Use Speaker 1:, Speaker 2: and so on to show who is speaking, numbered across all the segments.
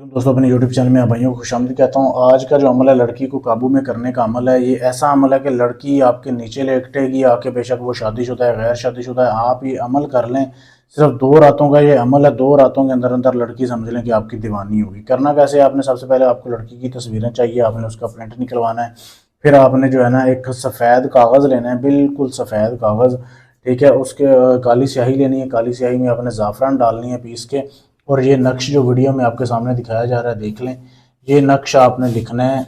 Speaker 1: दोस्तों अपने YouTube channel में आप भाइयों को खुशामदीद कहता हूँ। आज का जो अमल है लड़की को काबू में करने का अमल है। ये ऐसा अमल है कि लड़की आपके नीचे लेटेगी आके, बेशक वो शादीशुदा है गैर शादीशुदा है, आप ये अमल कर लें। सिर्फ 2 रातों का ये अमल है। 2 रातों के अंदर अंदर लड़की समझ लें कि आपकी दीवानी होगी। करना कैसे, आपने सबसे पहले आपको लड़की की तस्वीरें चाहिए, आपने उसका प्रिंट निकलवाना है। फिर आपने जो है ना एक सफ़ेद कागज़ लेना है, बिल्कुल सफ़ेद कागज़, ठीक है। उसके काली स्याही लेनी है, काली स्याही में आपने ज़ाफ़रान डालनी है पीस के। और ये नक्श जो वीडियो में आपके सामने दिखाया जा रहा है देख लें। ये नक्श आपने लिखना है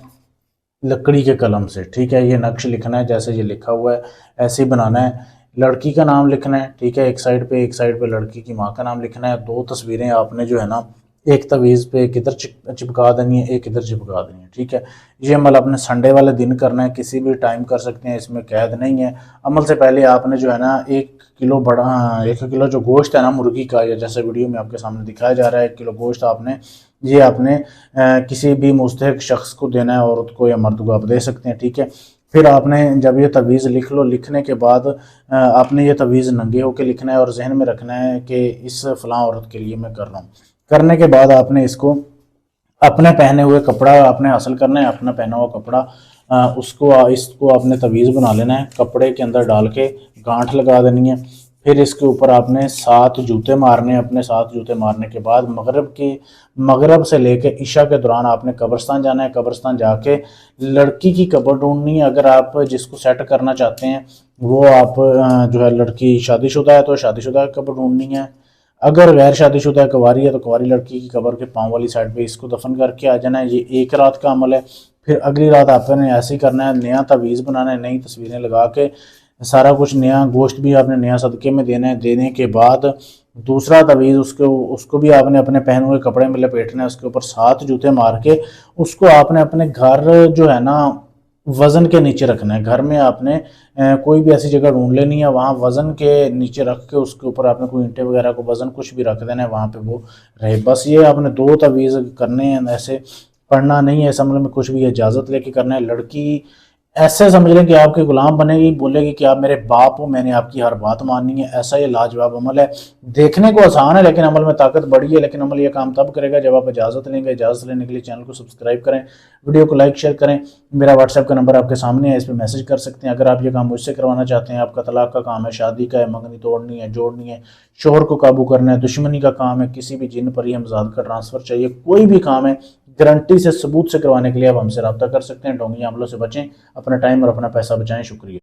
Speaker 1: लकड़ी के कलम से, ठीक है। ये नक्श लिखना है जैसे ये लिखा हुआ है, ऐसे ही बनाना है। लड़की का नाम लिखना है, ठीक है, एक साइड पे लड़की की माँ का नाम लिखना है। 2 तस्वीरें आपने जो है ना एक तवीज़ पे एक इधर चिपका देनी है, एक इधर चिपका देनी है, ठीक है। ये अमल आपने संडे वाले दिन करना है, किसी भी टाइम कर सकते हैं, इसमें कैद नहीं है। अमल से पहले आपने जो है ना 1 किलो जो गोश्त है ना मुर्गी का, या जैसे वीडियो में आपके सामने दिखाया जा रहा है 1 किलो गोश्त आपने किसी भी मुस्तहिक शख्स को देना है, औरत को या मर्द को आप दे सकते हैं, ठीक है। फिर आपने जब ये तवीज़ लिख लो, लिखने के बाद आपने ये तवीज़ नंगे होकर लिखना है और जहन में रखना है कि इस फलां औरत के लिए मैं कर रहा हूँ। करने के बाद आपने इसको अपने पहने हुए कपड़ा आपने हासिल करना है, अपना पहना हुआ कपड़ा इसको आपने तवीज़ बना लेना है, कपड़े के अंदर डाल के गांठ लगा देनी है। फिर इसके ऊपर आपने 7 जूते मारने हैं। अपने 7 जूते मारने के बाद मगरब से लेके इशा के दौरान आपने कब्रिस्तान जाना है। कब्रिस्तान जाके लड़की की कब्र ढूंढनी है। अगर आप जिसको सेट करना चाहते हैं वो आप जो है लड़की शादीशुदा है तो शादीशुदा की कब्र ढूंढनी है। अगर गैर शादीशुदा कुंवारी है तो कुंवारी लड़की की कब्र के पाँव वाली साइड पे इसको दफन करके आ जाना है। ये 1 रात का अमल है। फिर अगली रात आपने ऐसे ही करना है, नया तवीज़ बनाना है, नई तस्वीरें लगा के सारा कुछ नया, गोश्त भी आपने नया सदक़े में देना है। देने के बाद दूसरा तवीज़ उसको भी आपने अपने पहने हुए कपड़े में लपेटना है। उसके ऊपर 7 जूते मार के उसको आपने अपने घर जो है ना वज़न के नीचे रखना है। घर में आपने कोई भी ऐसी जगह ढूंढ लेनी है, वहाँ वज़न के नीचे रख के उसके ऊपर आपने कोई ईंटें वगैरह को वज़न कुछ भी रख देना है, वहाँ पे वो रहे। बस ये आपने 2 तवीज़ करने हैं, ऐसे पढ़ना नहीं है, इस अमल में कुछ भी इजाज़त लेके करना है। लड़की ऐसे समझ लें कि आपके गुलाम बनेगी, बोलेगी कि आप मेरे बाप हो, मैंने आपकी हर बात माननी है। ऐसा ये लाजवाब अमल है। देखने को आसान है लेकिन अमल में ताकत बड़ी है। लेकिन अमल ये काम तब करेगा जब आप इजाज़त लेंगे। इजाज़त लेने के लिए चैनल को सब्सक्राइब करें, वीडियो को लाइक शेयर करें। मेरा व्हाट्सएप का नंबर आपके सामने है, इस पर मैसेज कर सकते हैं। अगर आप ये काम मुझसे करवाना चाहते हैं, आपका तलाक का काम है, शादी का है, मंगनी तोड़नी है, जोड़नी है, शोहर को काबू करना है, दुश्मनी का काम है, किसी भी जिन पर हमजाद का ट्रांसफ़र चाहिए, कोई भी काम है, गारंटी से सबूत से करवाने के लिए आप हमसे रब्ता कर सकते हैं। ढोंगी अमलों से बचें, अपना टाइम और अपना पैसा बचाएं। शुक्रिया।